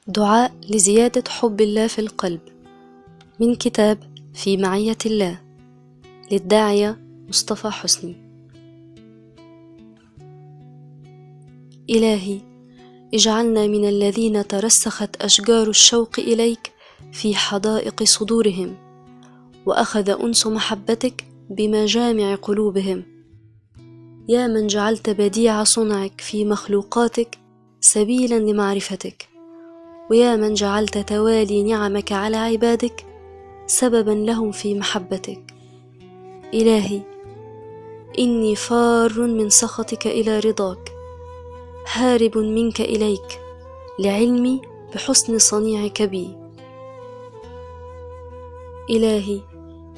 دعاء لزيادة حب الله في القلب، من كتاب في معية الله للداعية مصطفى حسني. إلهي، اجعلنا من الذين ترسخت أشجار الشوق إليك في حدائق صدورهم، وأخذ أنس محبتك بمجامع قلوبهم. يا من جعلت بديع صنعك في مخلوقاتك سبيلا لمعرفتك، ويا من جعلت توالي نعمك على عبادك سببا لهم في محبتك. إلهي، إني فار من سخطك إلى رضاك، هارب منك إليك لعلمي بحسن صنيعك بي. إلهي،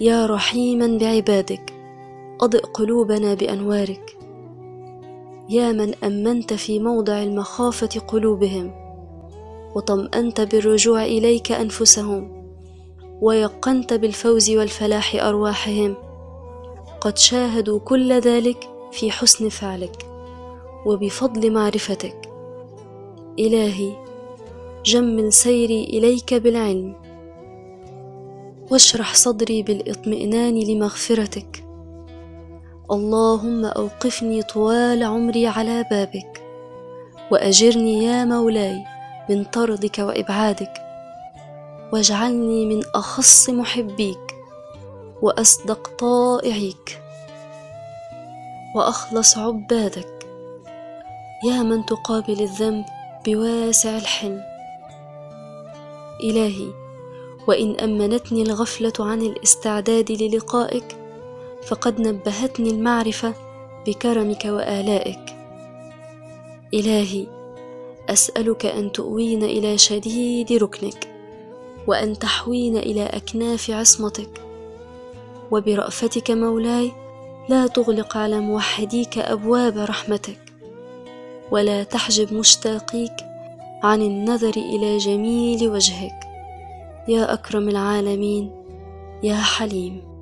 يا رحيما بعبادك، أضئ قلوبنا بأنوارك. يا من أمنت في موضع المخافة قلوبهم، وطمأنت بالرجوع إليك أنفسهم، ويقنت بالفوز والفلاح أرواحهم، قد شاهدوا كل ذلك في حسن فعلك وبفضل معرفتك. إلهي، جمل سيري إليك بالعلم، واشرح صدري بالاطمئنان لمغفرتك. اللهم أوقفني طوال عمري على بابك، وأجرني يا مولاي من طردك وإبعادك، واجعلني من أخص محبيك وأصدق طائعيك وأخلص عبادك. يا من تقابل الذنب بواسع الحلم. إلهي، وإن أمنتني الغفلة عن الاستعداد للقائك، فقد نبهتني المعرفة بكرمك وآلائك. إلهي، أسألك أن تؤوين إلى شديد ركنك، وأن تحوين إلى أكناف عصمتك، وبرأفتك مولاي لا تغلق على موحديك أبواب رحمتك، ولا تحجب مشتاقيك عن النظر إلى جميل وجهك، يا أكرم العالمين، يا حليم.